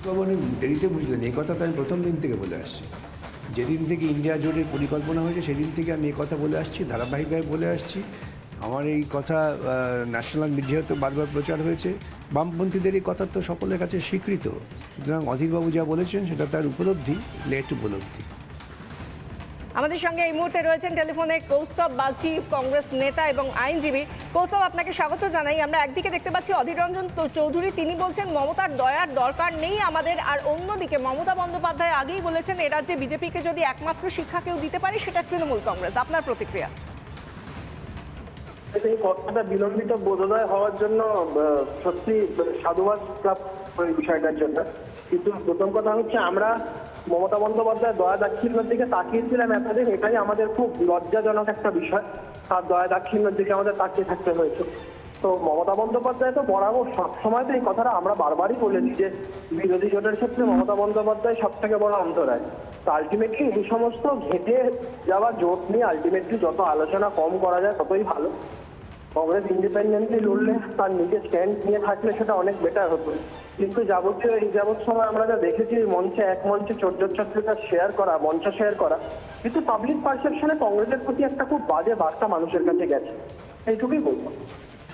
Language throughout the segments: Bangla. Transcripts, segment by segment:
মানে দেরিতে বুঝলেন, এই কথা তো আমি প্রথম দিন থেকে বলে আসছি। যেদিন থেকে ইন্ডিয়া জোটের পরিকল্পনা হয়েছে সেদিন থেকে আমি এই কথা বলে আসছি, ধারাবাহিকভাবে বলে আসছি। আমার এই কথা ন্যাশনাল মিডিয়াতে বারবার প্রচার হয়েছে। বামপন্থীদের এই কথা তো সকলের কাছে স্বীকৃত। সুতরাং অধীরবাবু যা বলেছেন সেটা তার উপলব্ধি, লেট উপলব্ধি। আমাদের সঙ্গে এই মুহূর্তে রয়েছেন টেলিফোনে কৌস্তব বাগচি, কংগ্রেস নেতা এবং আইনজীবী। কৌস্তব, আপনাকে স্বাগত জানাই। আমরা একদিকে দেখতে পাচ্ছি অধীর রঞ্জন চৌধুরী, তিনি বলছেন মমতার দয়ার দরকার নেই আমাদের, আর অন্যদিকে মমতা বন্দ্যোপাধ্যায় আগেই বলেছেন এ রাজ্যে বিজেপিকে যদি একমাত্র শিক্ষা কেউ দিতে পারে সেটা তৃণমূল কংগ্রেস। আপনার প্রতিক্রিয়া? এই কথাটা বিলম্বিত বোধোদয় হওয়ার জন্য সত্যি সাধুবাদ এই বিষয়টার জন্য। কিন্তু প্রথম কথা হচ্ছে, আমরা মমতা বন্দ্যোপাধ্যায় দয়া দাক্ষিণ্যের দিকে তাকিয়েছিলাম এতদিন, এটাই আমাদের খুব লজ্জাজনক একটা বিষয়। তার দয়া দাক্ষিণ্যের দিকে আমাদের তাকিয়ে থাকতে হয়েছে। তো মমতা বন্দ্যোপাধ্যায় তো বরাবর সবসময় তো এই কথাটা আমরা বারবারই বলেছি যে বিরোধী জোটের ক্ষেত্রে মমতা বন্দ্যোপাধ্যায় সব থেকে বড় অন্তরায়। তো আলটিমেটলি এই সমস্ত ঘেটে যাওয়া জোট নিয়ে আলটিমেটলি যত আলোচনা কম করা যায় ততই ভালো। কংগ্রেস ইন্ডিপেন্ডেন্টলি লড়লে, তার নিজের স্ট্যান্ড নিয়ে থাকলে সেটা অনেক বেটার হতো। কিন্তু যাবতীয় এই যাবৎ সময় আমরা যা দেখেছি, মঞ্চে এক মঞ্চে চর্চা শেয়ার করা, মঞ্চ শেয়ার করা, কিন্তু পাবলিক পারসেপশনে কংগ্রেসের প্রতি একটা খুব বাজে বার্তা মানুষের কাছে গেছে, এইটুকুই বলবো।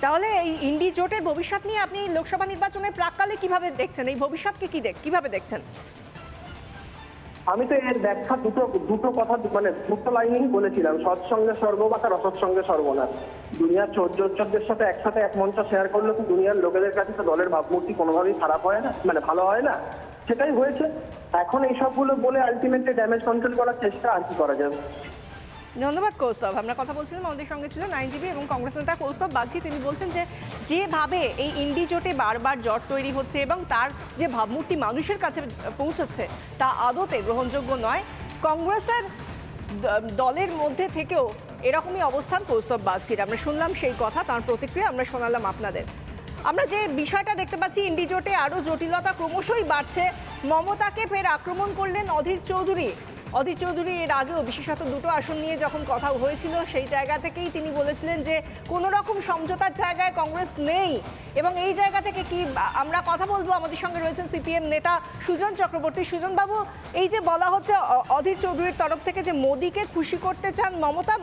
তাহলে এই ইন্ডি জোটের ভবিষ্যৎ নিয়ে আপনি লোকসভা নির্বাচনের প্রাক্কালে কিভাবে দেখছেন? এই ভবিষ্যৎকে কিভাবে দেখছেন? আমি তো এর ব্যাখ্যা দুটো কথা, মানে দুটো লাইনেই বলেছিলাম, সৎসঙ্গে স্বর্গবাস আর অসৎসঙ্গে সর্বনাশ। দুনিয়ার চোরদের সাথে একসাথে এক মঞ্চ শেয়ার করলে তো দুনিয়ার লোকেদের কাছে তো দলের ভাবমূর্তি কোনোভাবেই খারাপ হয় না, মানে ভালো হয় না। সেটাই হয়েছে। এখন এইসবগুলো বলে আলটিমেটলি ড্যামেজ কন্ট্রোল করার চেষ্টা আর কি করা যাবে। ধন্যবাদ কৌস্তব। আমরা কথা বলছিলাম, আমাদের সঙ্গে ছিলেন আইনজীবী এবং কংগ্রেস নেতা কৌস্তব বাগচি। তিনি বলছেন যে যেভাবে এই ইন্ডি জোটে বারবার জট তৈরি হচ্ছে এবং তার যে ভাবমূর্তি মানুষের কাছে পৌঁছচ্ছে তা আদতে গ্রহণযোগ্য নয়। কংগ্রেসের দলের মধ্যে থেকেও এরকমই অবস্থান কৌস্তব বাগচির। আমরা শুনলাম সেই কথা, তার প্রতিক্রিয়া আমরা শোনালাম আপনাদের। আমরা যে বিষয়টা দেখতে পাচ্ছি, ইন্ডি জোটে আরও জটিলতা ক্রমশই বাড়ছে। মমতাকে ফের আক্রমণ করলেন অধীর চৌধুরী। অধীর চৌধুরী এর আগেও বিশেষত দুটো আসন নিয়ে যখন কথা হয়েছিল সেই জায়গা থেকেই তিনি বলেছিলেন যে কোনো রকম সমঝোতার জায়গায় কংগ্রেস নেই, এবং এই জায়গা থেকে কি আমরা কথা বলবো। আমাদের সঙ্গে রয়েছেন সিপিএম নেতা সুজন চক্রবর্তী। সুজনবাবু, এই যে বলা হচ্ছে অধীর চৌধুরীর তরফ থেকে যে মোদীকে খুশি করতে চান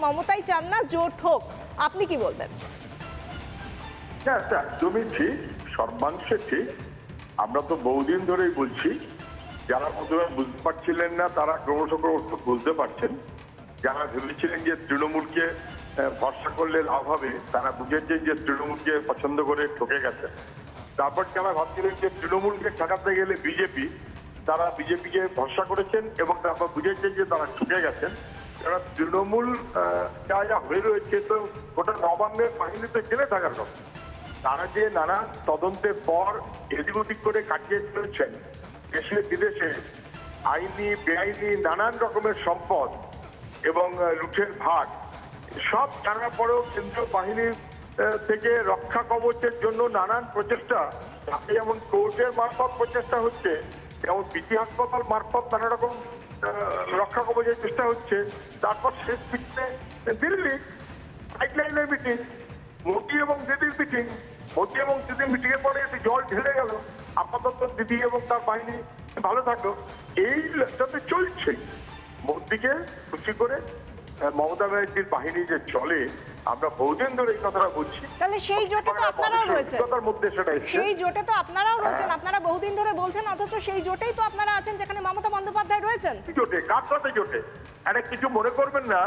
মমতাই চান না জোট হোক, আপনি কি বলবেন? একদমই ঠিক, সর্বাংশে ঠিক। আমরা তো বহুদিন ধরেই বলছি, যারা প্রথমে বুঝতে পারছিলেন না তারা ক্রমশ বুঝতে পারছেন। যারা ভেবেছিলেন যে তৃণমূলকে ভরসা করলে লাভ হবে, তারা বুঝেছেন যে তৃণমূলকে পছন্দ করে ঠকে গেছে। তারপর যারা ভাবছিলেন যে তৃণমূলকে ঠেকাতে গেলে বিজেপি, তারা বিজেপিকে ভরসা করেছেন এবং তারপর বুঝেছেন যে তারা ঠকে গেছেন। কারণ তৃণমূল যা হয়ে রয়েছে, তো গোটা নবান্নের বাহিনীতে জেলে থাকার কথা। তারা যে নানা তদন্তের পর এদিক ওদিক করে কাটিয়ে চলেছেন দেশে বিদেশে আইনি বেআইনি নানান রকমের সম্পদ এবং লুঠের ভাগ, সব জানার পরেও কেন্দ্রীয় বাহিনীর থেকে রক্ষা কবচের জন্য নানান প্রচেষ্টা, তাতে যেমন কোর্টের মারফত প্রচেষ্টা হচ্ছে, যেমন বিটি হাসপাতাল মারফত নানা রকম রক্ষা কবচের চেষ্টা হচ্ছে। তারপর শেষ মিটিংয়ে দিল্লি গাইডলাইনের মিটিং, মোদি এবং দিদির মিটিং, মোদি এবং দিদির মিটিংয়ের পরে জল ঢেলে গেল, আপাতত দিদি এবং তার বাহিনী ভালো থাকলো। এই যাতে চলছে, মোদিকে খুশি করে মমতা ব্যানার্জির বাহিনী যে চলে, আমরা বহুদিন ধরে এই কথাটা বলছি। তাহলে সেই জোটে তো আপনারাও রয়েছেন, মধ্যে সেটা সেই জোটে তো আপনারাও রয়েছেন, আপনারা বহুদিন ধরে বলছেন, অথচ সেই জোটেই তো আপনারা আছেন যেখানে মমতা বন্দ্যোপাধ্যায় রয়েছেন। জোটে কার সাথে জোটে? আরে কিছু মনে করবেন না,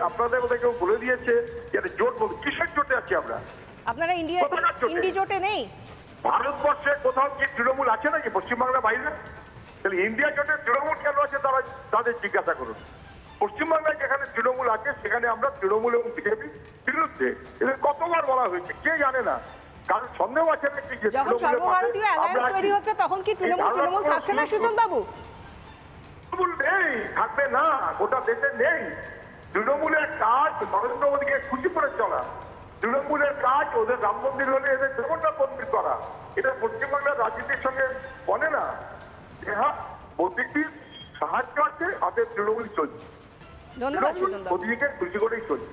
আপনাদের মধ্যে কেউ বলে দিয়েছে যে জোট বলতে, কিসের জোটে আছি আমরা? আপনারা ইন্ডি জোটে নেই। ভারতবর্ষে কোথাও কি তৃণমূল আছে নাকি পশ্চিমবাংলার বাইরে? তাহলে ইন্ডিয়া জোটে তৃণমূল কেন আছে তারা তাদের জিজ্ঞাসা করুন। পশ্চিমবাংলায় যেখানে তৃণমূল আছে সেখানে আমরা তৃণমূল এবং বিজেপি বিরুদ্ধে, এদের কতবার বলা হয়েছে কে জানে না। কারণ সন্দেহ আছে নাকি যে যখন সর্বভারতীয় অ্যালায়েন্স তৈরি হচ্ছে তখন কি তৃণমূল থাকছে না? সুজন বাবু, তৃণমূল নেই, থাকবে না, গোটা দেশে নেই। তৃণমূলের কাজ নরেন্দ্র মোদীকে খুশি করে চলা, তৃণমূলের কাজ ওদের রাম মন্দির হলে এদের জগন্নাথ মন্দির করা। এটা পশ্চিমবাংলার রাজনীতির সঙ্গে বলে না। হ্যাঁ, মোদীজির সাহায্য আছে, হাতে তৃণমূল চলছে, ধন্যবাদ। মোদীকে খুশি করেই চলছে।